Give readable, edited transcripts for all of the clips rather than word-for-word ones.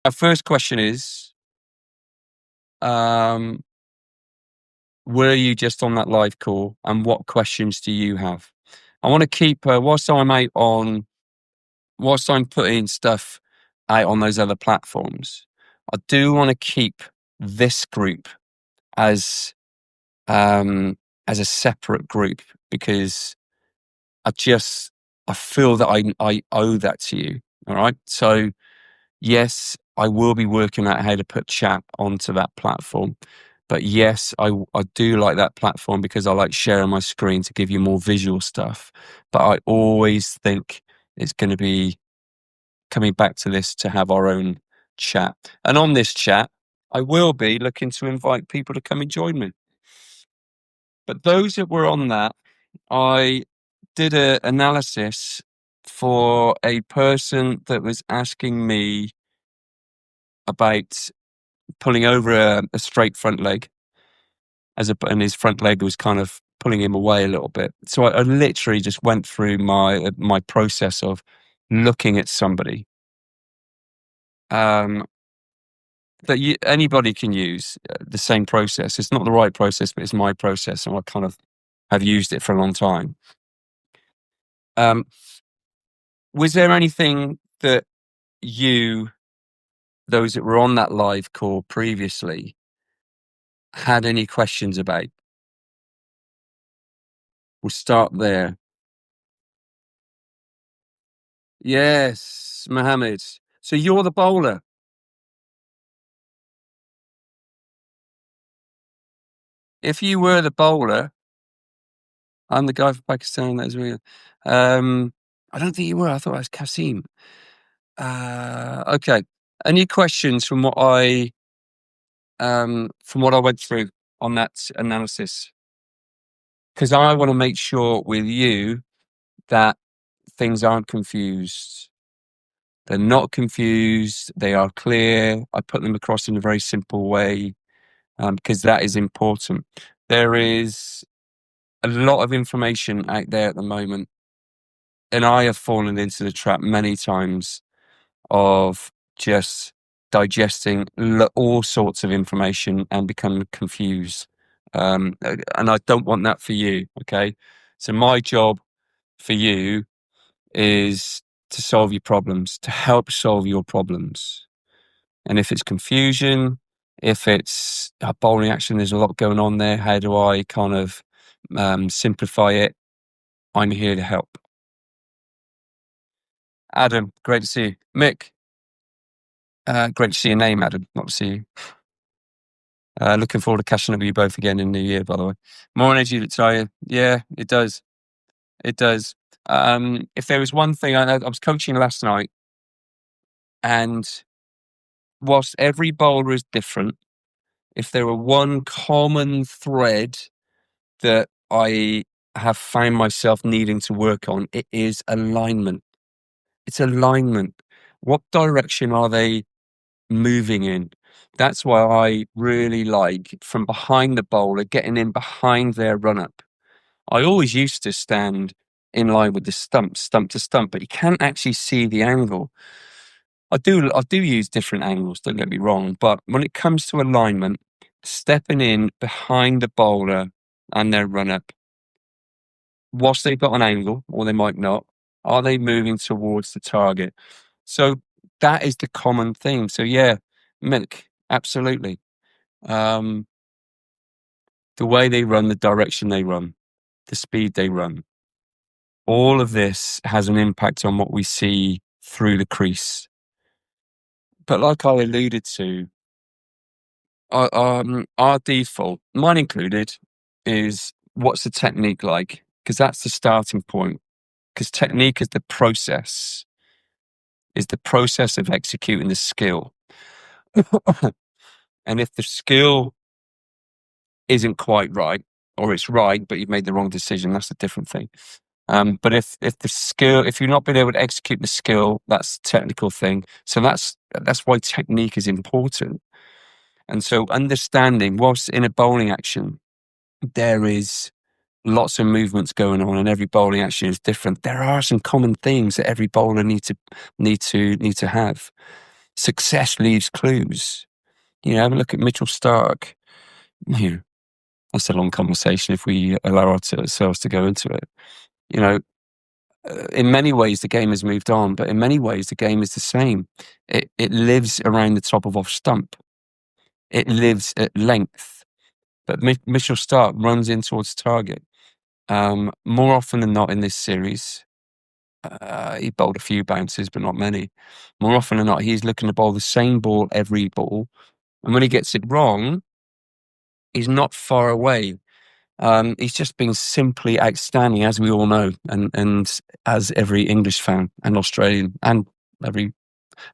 Our first question is, um, were you just on that live call, and what questions do you have? I want to keep whilst I'm putting stuff out on those other platforms. I do want to keep this group as um, as a separate group because I feel that I owe that to you. All right, so yes, I will be working out how to put chat onto that platform. But yes, I do like that platform because I like sharing my screen to give you more visual stuff. But I always think it's going to be coming back to this to have our own chat. And on this chat, I will be looking to invite people to come and join me. But those that were on that, I did an analysis for a person that was asking me about pulling over a straight front leg and his front leg was kind of pulling him away a little bit. So I literally just went through my process of looking at somebody um, that anybody can use the same process. It's not the right process, but it's my process, and I kind of have used it for a long time. Um, was there anything that those that were on that live call previously, had any questions about? We'll start there. Yes, Mohammed. So you're the bowler. If you were the bowler, I'm the guy for Pakistan. That's real. I don't think you were. I thought it was Kasim. Okay. Any questions from what I went through on that analysis? Because I want to make sure with you that things aren't confused. They're not confused. They are clear. I put them across in a very simple way because that is important. There is a lot of information out there at the moment, and I have fallen into the trap many times of just digesting all sorts of information and becoming confused. And I don't want that for you. Okay. So my job for you is to solve your problems, to help solve your problems. And if it's confusion, if it's a bowling action, there's a lot going on there. How do I kind of simplify it? I'm here to help. Adam, great to see you. Mick, great to see your name, Adam. Not to see you. Looking forward to catching up with you both again in the new year, by the way. More energy to tell you. Yeah, it does. It does. If there was one thing, I was coaching last night, and whilst every bowler is different, if there were one common thread that I have found myself needing to work on, it is alignment. It's alignment. What direction are they moving in? That's why I really like from behind the bowler, getting in behind their run up. I always used to stand in line with the stump to stump, but you can't actually see the angle. I do use different angles, don't get me wrong, but when it comes to alignment, stepping in behind the bowler and their run up, whilst they've got an angle, or they might not, are they moving towards the target? So that is the common theme. So yeah, Milk, absolutely. The way they run, the direction they run, the speed they run, all of this has an impact on what we see through the crease. But like I alluded to, our default, mine included, is what's the technique like? Because that's the starting point. Because technique is the process of executing the skill. And if the skill isn't quite right, or it's right, but you've made the wrong decision, that's a different thing. But if you're not being able to execute the skill, that's a technical thing. So that's why technique is important. And so understanding, whilst in a bowling action, there is lots of movements going on, and every bowling action is different. There are some common themes that every bowler need to have. Success leaves clues. Have a look at Mitchell Stark. That's a long conversation if we allow ourselves to go into it. In many ways, the game has moved on, but in many ways, the game is the same. It lives around the top of off stump. It lives at length. But Mitchell Stark runs in towards target. More often than not in this series, he bowled a few bounces, but not many. More often than not, he's looking to bowl the same ball every ball. And when he gets it wrong, he's not far away. He's just been simply outstanding, as we all know, and as every English fan and Australian and every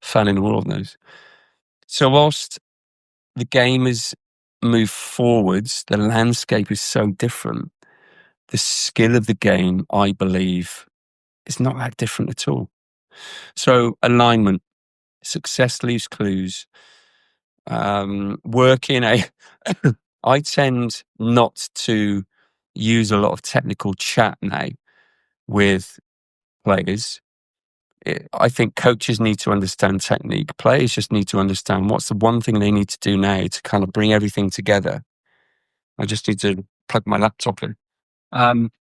fan in the world knows. So whilst the game has moved forwards, the landscape is so different. The skill of the game, I believe, is not that different at all. So alignment, success leaves clues. I tend not to use a lot of technical chat now with players. I think coaches need to understand technique. Players just need to understand what's the one thing they need to do now to kind of bring everything together. I just need to plug my laptop in.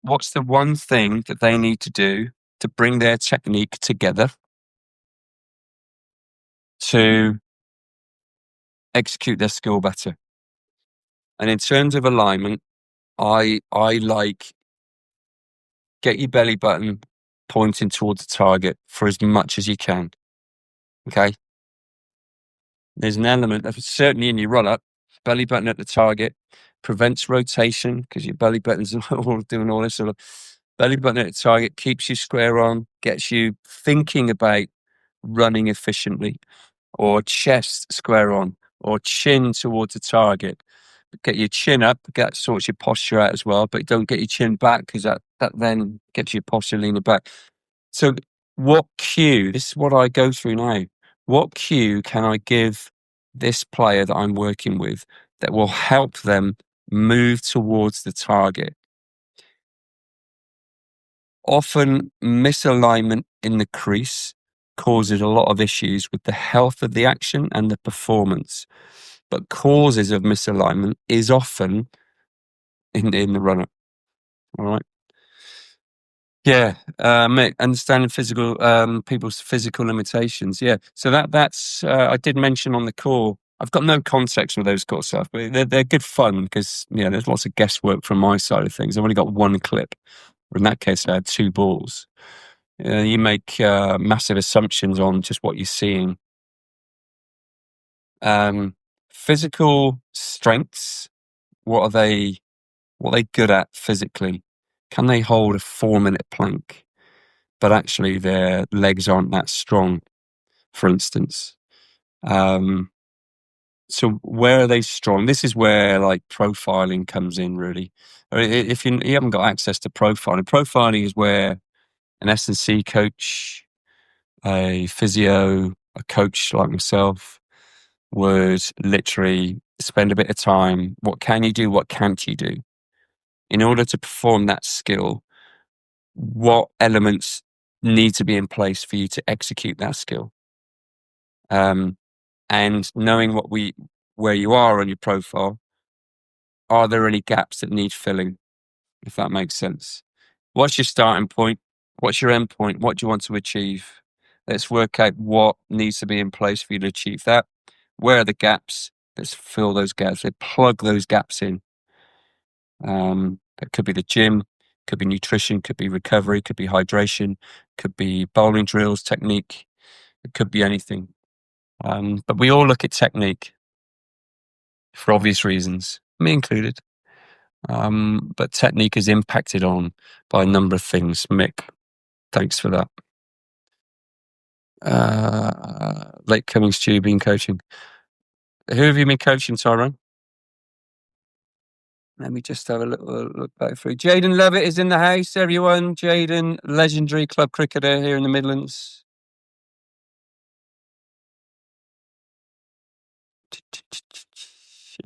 What's the one thing that they need to do to bring their technique together to execute their skill better? And in terms of alignment, I like get your belly button pointing towards the target for as much as you can. Okay. There's an element of certainly in your run up, belly button at the target prevents rotation because your belly button's all doing all this sort of belly button at the target, keeps you square on, gets you thinking about running efficiently, or chest square on, or chin towards the target. Get your chin up, that sorts your posture out as well, but don't get your chin back because that then gets your posture leaning back. So what cue, this is what I go through now, what cue can I give this player that I'm working with that will help them move towards the target? Often misalignment in the crease causes a lot of issues with the health of the action and the performance. But causes of misalignment is often in the run-up. All right. Yeah, mate, understanding physical people's physical limitations. Yeah, so that's I did mention on the call. I've got no context for those sort of stuff, but they're good fun because there's lots of guesswork from my side of things. I've only got one clip. Or in that case, I had two balls. You make massive assumptions on just what you're seeing. Physical strengths. What are they good at physically? Can they hold a 4-minute plank? But actually their legs aren't that strong, for instance. So where are they strong? This is where like profiling comes in, really. I mean, if you haven't got access to profiling is where an S&C coach, a physio, a coach like myself would literally spend a bit of time. What can you do? What can't you do? In order to perform that skill, what elements need to be in place for you to execute that skill? And knowing where you are on your profile, are there any gaps that need filling? If that makes sense. What's your starting point? What's your end point? What do you want to achieve? Let's work out what needs to be in place for you to achieve that. Where are the gaps? Let's fill those gaps. Let's plug those gaps in. That could be the gym, could be nutrition, could be recovery, could be hydration, could be bowling drills, technique. It could be anything. But we all look at technique for obvious reasons, me included. But technique is impacted on by a number of things. Mick, thanks for that. Late coming Stu, been coaching. Who have you been coaching, Tyrone? Let me just have a little look back through. Jaden Levitt is in the house, everyone. Jaden, legendary club cricketer here in the Midlands.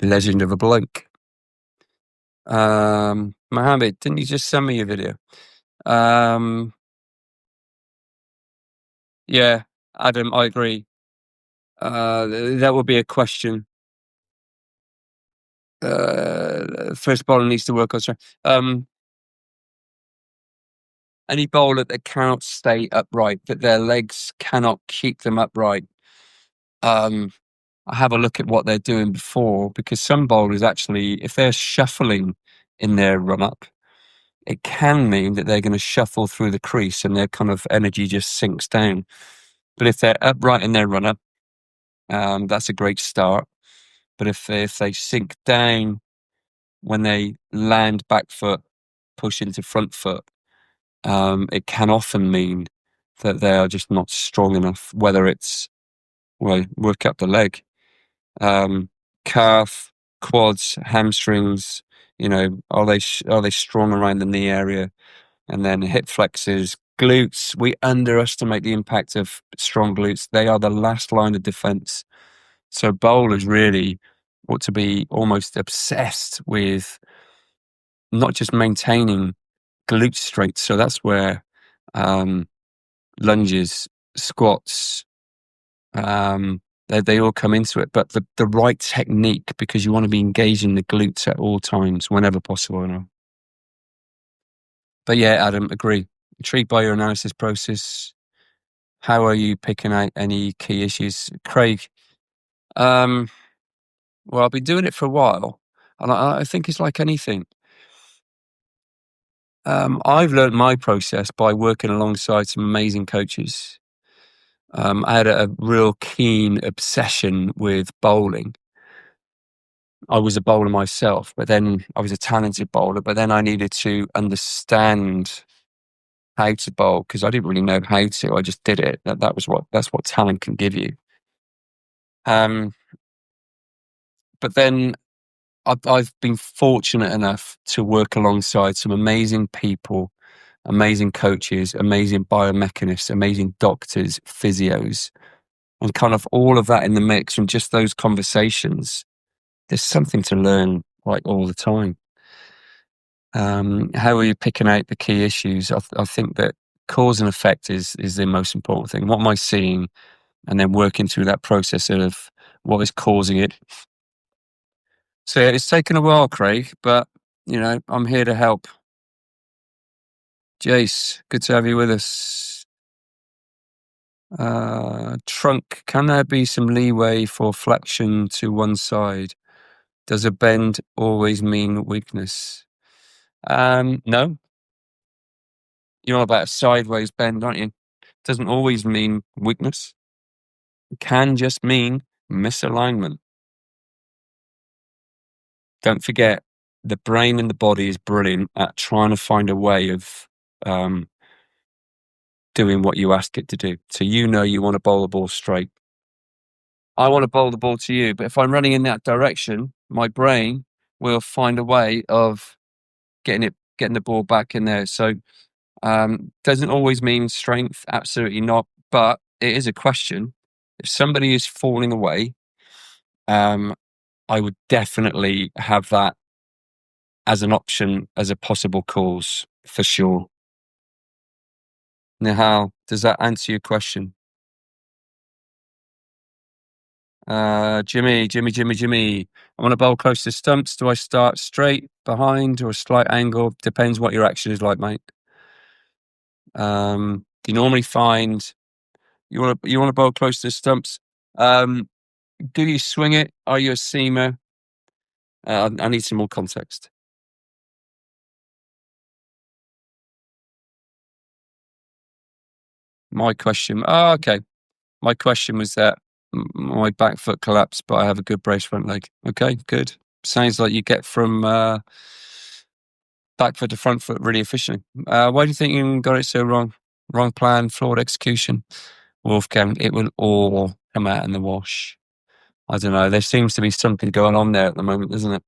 Legend of a bloke. Mohammed, didn't you just send me a video? Yeah, Adam, I agree. That would be a question. First bowler needs to work on strength. Any bowler that cannot stay upright, that their legs cannot keep them upright. I have a look at what they're doing before, because some bowlers actually, if they're shuffling in their run up, it can mean that they're going to shuffle through the crease and their kind of energy just sinks down. But if they're upright in their run up, that's a great start. But if they sink down when they land back foot, push into front foot, it can often mean that they are just not strong enough, whether it's, well, work up the leg, calf, quads, hamstrings, are they strong around the knee area? And then hip flexors, glutes. We underestimate the impact of strong glutes. They are the last line of defense. So bowlers really ought to be almost obsessed with not just maintaining glute strength. So that's where lunges, squats, they all come into it. But the right technique, because you want to be engaging the glutes at all times, whenever possible. But yeah, Adam, agree. Intrigued by your analysis process. How are you picking out any key issues? Craig, well, I've been doing it for a while, and I think it's like anything. I've learned my process by working alongside some amazing coaches. I had a real keen obsession with bowling. I was a bowler myself, but then I was a talented bowler, but then I needed to understand how to bowl, because I didn't really know how to. I just did it. That's what talent can give you. But then I've been fortunate enough to work alongside some amazing people, amazing coaches, amazing biomechanists, amazing doctors, physios, and kind of all of that in the mix. And just those conversations, there's something to learn like all the time. How are you picking out the key issues? I think that cause and effect is the most important thing. What am I seeing? And then working through that process of what is causing it. So yeah, it's taken a while, Craig, but I'm here to help. Jace, good to have you with us. Trunk, can there be some leeway for flexion to one side? Does a bend always mean weakness? No. You're on about a sideways bend, aren't you? Doesn't always mean weakness. It can just mean misalignment. Don't forget, the brain and the body is brilliant at trying to find a way of doing what you ask it to do. So you want to bowl the ball straight. I want to bowl the ball to you, but if I'm running in that direction, my brain will find a way of getting the ball back in there. So doesn't always mean strength, absolutely not. But it is a question. If somebody is falling away, I would definitely have that as an option, as a possible cause, for sure. Nihal, does that answer your question? Jimmy. I want to bowl close to stumps. Do I start straight, behind, or a slight angle? Depends what your action is like, mate. You normally find you want to bowl close to the stumps. Do you swing it? Are you a seamer? I need some more context. My question. Oh, okay. My question was that my back foot collapsed, but I have a good brace front leg. Okay, good. Sounds like you get from back foot to front foot really efficiently. Why do you think you got it so wrong? Wrong plan, flawed execution. Wolfgang, it will all come out in the wash. I don't know. There seems to be something going on there at the moment, isn't it?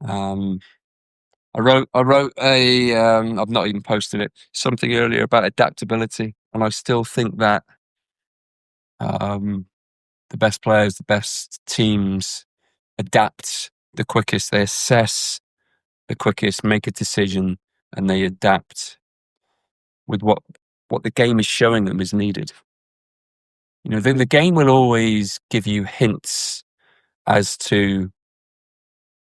I wrote a. I've not even posted it. Something earlier about adaptability, and I still think that the best players, the best teams, adapt the quickest. They assess the quickest, make a decision, and they adapt with what the game is showing them is needed. The game will always give you hints as to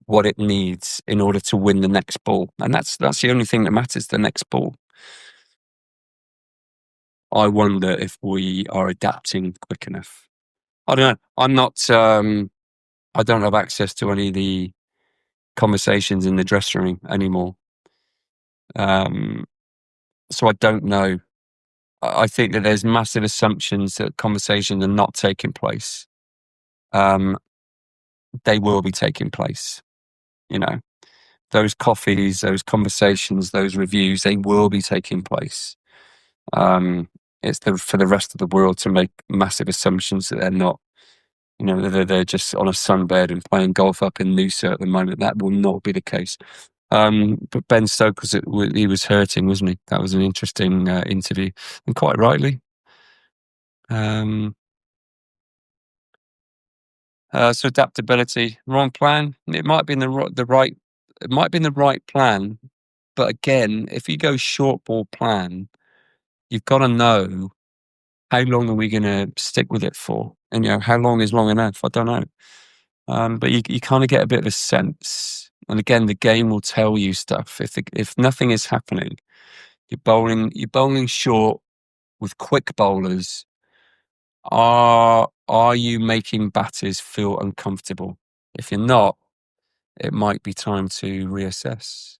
what it needs in order to win the next ball, and that's the only thing that matters. The next ball. I wonder if we are adapting quick enough. I don't know. I'm not. I don't have access to any of the conversations in the dressing room anymore. So I don't know. I think that there's massive assumptions that conversations are not taking place. They will be taking place. Those coffees, those conversations, those reviews, they will be taking place. It's for the rest of the world to make massive assumptions that they're not. They're just on a sunbed and playing golf up in Noosa at the moment. That will not be the case. But Ben Stokes, he was hurting, wasn't he? That was an interesting interview, and quite rightly. So adaptability, wrong plan. It might be in the right. It might be in the right plan, but again, if you go short ball plan, you've got to know how long are we going to stick with it for, and how long is long enough. I don't know. But you kind of get a bit of a sense, and again, the game will tell you stuff. If nothing is happening, you're bowling short with quick bowlers. Are you making batters feel uncomfortable? If you're not, it might be time to reassess.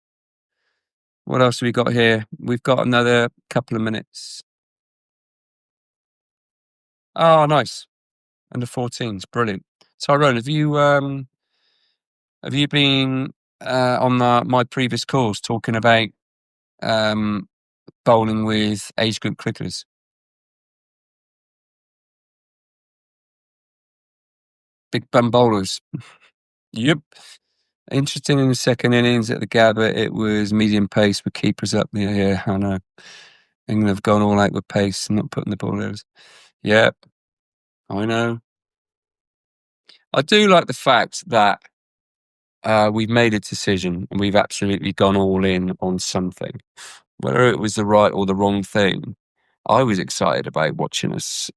What else have we got here? We've got another couple of minutes. Oh, nice. Under 14s, brilliant. Tyrone, have you been on my previous calls talking about bowling with age group cricketers? Big bum bowlers. Yep. Interesting in the second innings at the Gabba, it was medium pace with keepers up there. Yeah, I know. England have gone all out with pace and not putting the ball there. Yep, I know. I do like the fact that we've made a decision and we've absolutely gone all in on something. Whether it was the right or the wrong thing, I was excited about watching us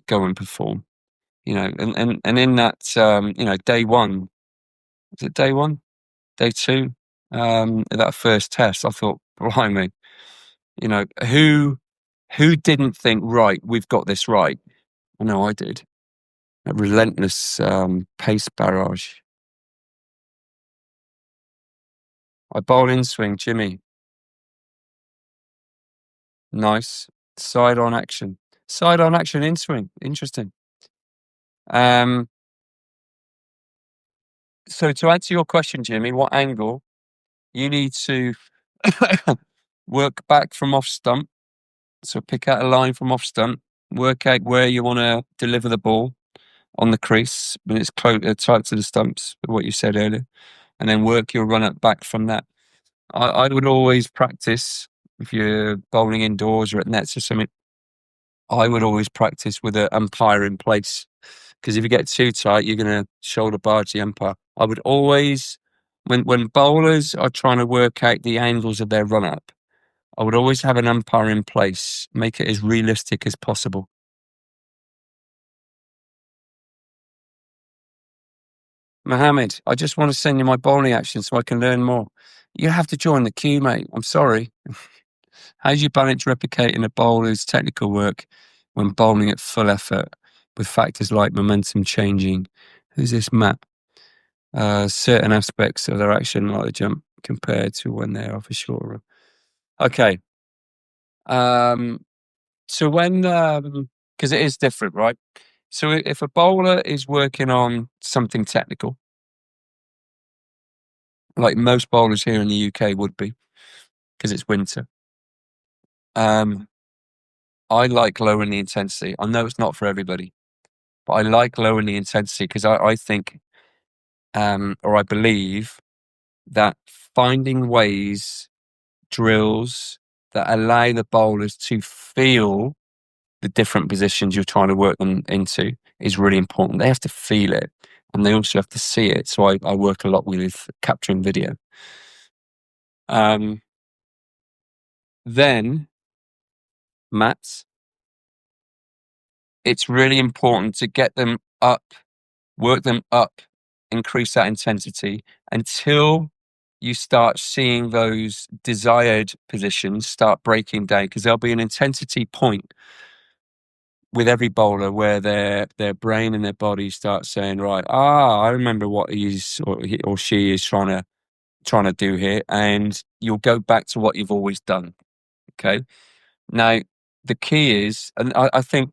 go and perform. And in that, day one, was it day one? Day two? That first test, I thought, blimey, who didn't think, right, we've got this right? I know I did. A relentless pace barrage. I bowled in swing, Jimmy. Nice. Side on action. Side on action in swing. Interesting. So to answer your question, Jimmy, what angle? You need to work back from off stump. So pick out a line from off stump. Work out where you want to deliver the ball on the crease when it's close, tight to the stumps, what you said earlier, and then work your run up back from that. I would always practice if you're bowling indoors or at nets or something. I would always practice with an umpire in place because if you get too tight, you're going to shoulder barge the umpire. I would always, when bowlers are trying to work out the angles of their run up, I would always have an umpire in place, make it as realistic as possible. Mohammed, I just want to send you my bowling action so I can learn more. You have to join the queue, mate. I'm sorry. How do you balance replicating a bowler's technical work when bowling at full effort with factors like momentum changing? Who's this Matt? Certain aspects of their action, like the jump, compared to when they're off a short run. Okay. So when, because it is different, right? So if a bowler is working on something technical, like most bowlers here in the UK would be, because it's winter. I like lowering the intensity. I know it's not for everybody, but I like lowering the intensity because I think, or I believe that finding ways, drills that allow the bowlers to feel the different positions you're trying to work them into is really important. They have to feel it and they also have to see it. So I work a lot with capturing video. Then, Matt, it's really important to get them up, work them up, increase that intensity until you start seeing those desired positions start breaking down, because there'll be an intensity point with every bowler where their brain and their body start saying, right, I remember what he's or he or she is trying to do here, and you'll go back to what you've always done. Okay. Now, the key is, and I think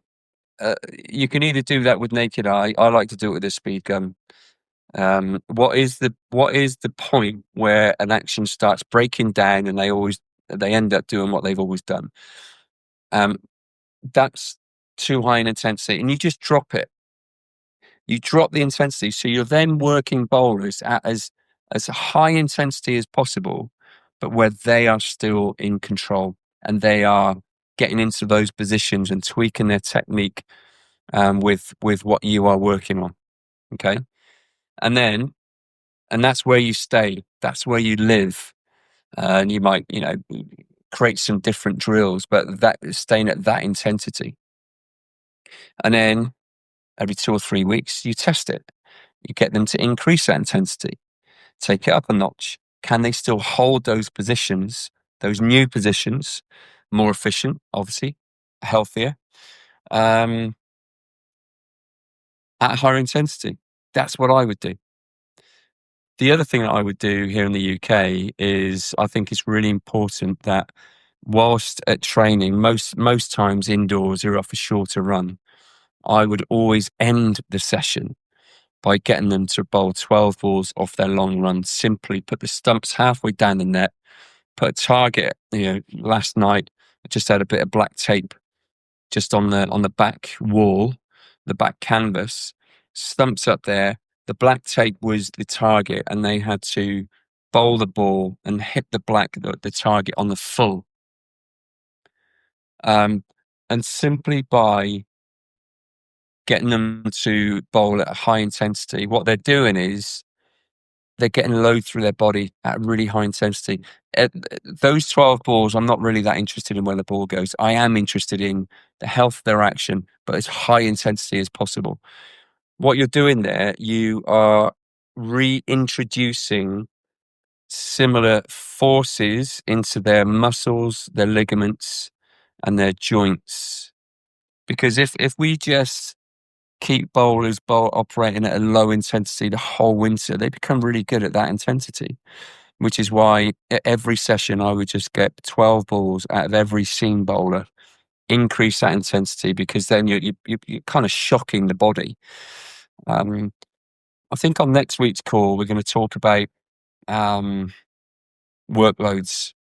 you can either do that with naked eye. I like to do it with a speed gun. What is the point where an action starts breaking down and they end up doing what they've always done? That's too high in intensity, and you just drop it. You drop the intensity, so you're then working bowlers at as high intensity as possible, but where they are still in control and they are getting into those positions and tweaking their technique with what you are working on. Okay, and that's where you stay. That's where you live, and you might create some different drills, but that staying at that intensity, and then every 2 or 3 weeks you test it. You get them to increase that intensity, take it up a notch. Can they still hold those positions, those new positions, more efficient, obviously, healthier, at higher intensity? That's what I would do. The other thing that I would do here in the UK is I think it's really important that whilst at training, most times indoors or off a shorter run, I would always end the session by getting them to bowl 12 balls off their long run. Simply put the stumps halfway down the net, put a target. Last night I just had a bit of black tape just on the back wall, the back canvas, stumps up there. The black tape was the target, and they had to bowl the ball and hit the target on the full. And simply by getting them to bowl at a high intensity, what they're doing is they're getting load through their body at really high intensity. Those 12 balls, I'm not really that interested in where the ball goes. I am interested in the health of their action, but as high intensity as possible. What you're doing there, you are reintroducing similar forces into their muscles, their ligaments, and their joints. Because if we just keep bowlers operating at a low intensity the whole winter, they become really good at that intensity, which is why at every session I would just get 12 balls out of every seam bowler, increase that intensity, because then you're kind of shocking the body. I think on next week's call, we're going to talk about workloads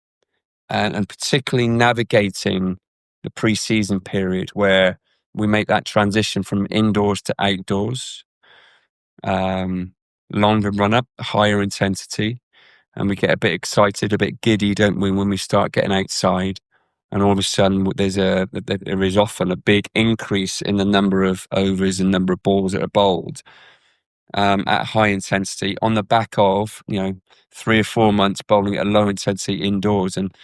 and particularly navigating the pre-season period where we make that transition from indoors to outdoors, longer run up, higher intensity, and we get a bit excited, a bit giddy, don't we, when we start getting outside, and all of a sudden there is often a big increase in the number of overs and number of balls that are bowled at high intensity on the back of 3 or 4 months bowling at a low intensity indoors. And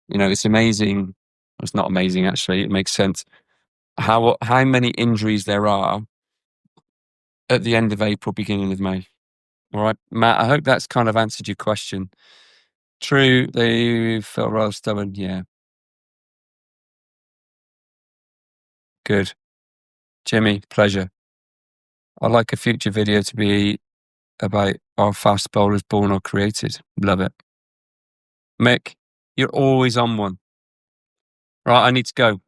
it's amazing. It's not amazing, actually. It makes sense how many injuries there are at the end of April, beginning of May. All right, Matt, I hope that's kind of answered your question. True, they felt rather stubborn. Yeah, good. Jimmy, pleasure. I'd like a future video to be about our fast bowlers born or created. Love it. Mick, you're always on one. Right, I need to go.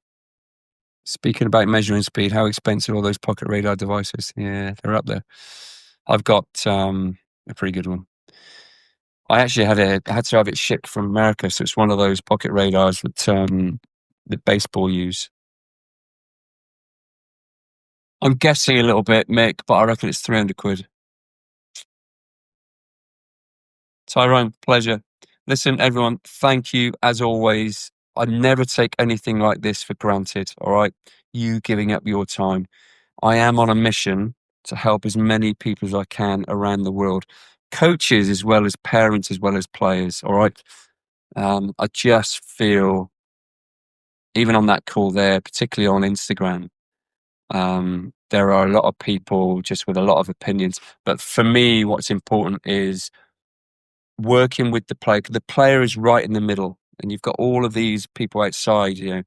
Speaking about measuring speed, how expensive are all those pocket radar devices? Yeah, they're up there. I've got a pretty good one. I actually had to have it shipped from America, so it's one of those pocket radars that baseball use. I'm guessing a little bit, Mick, but I reckon it's 300 quid. Tyrone, pleasure. Listen, everyone, thank you as always. I never take anything like this for granted, all right? You giving up your time. I am on a mission to help as many people as I can around the world, coaches as well as parents, as well as players, all right? I just feel, even on that call there, particularly on Instagram, There are a lot of people just with a lot of opinions, but for me, what's important is working with the player. The player is right in the middle, and you've got all of these people outside,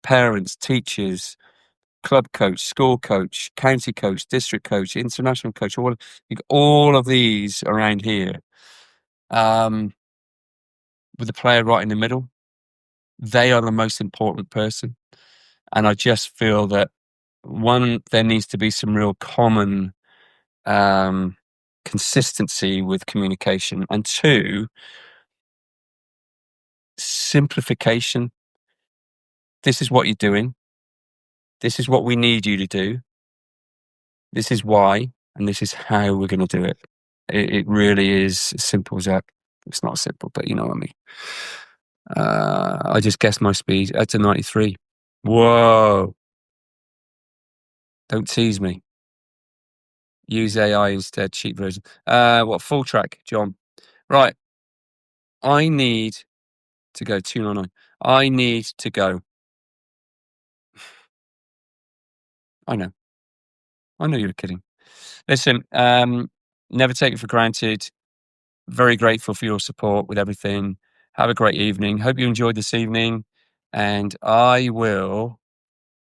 parents, teachers, club coach, school coach, county coach, district coach, international coach, you've got all of these around here. With the player right in the middle, they are the most important person. And I just feel that one, there needs to be some real common consistency with communication, and two, simplification. This is what you're doing. This is what we need you to do. This is why, and this is how we're going to do it. It really is as simple as that. It's not simple, but you know what I mean. I just guessed my speed. That's a 93. Whoa. Don't tease me. Use AI instead, cheap version. What, full track, John? Right. I need to go 299. I need to go. I know. I know you were kidding. Listen, never take it for granted. Very grateful for your support with everything. Have a great evening. Hope you enjoyed this evening. And I will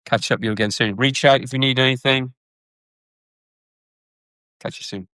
catch up with you again soon. Reach out if you need anything. Catch you soon.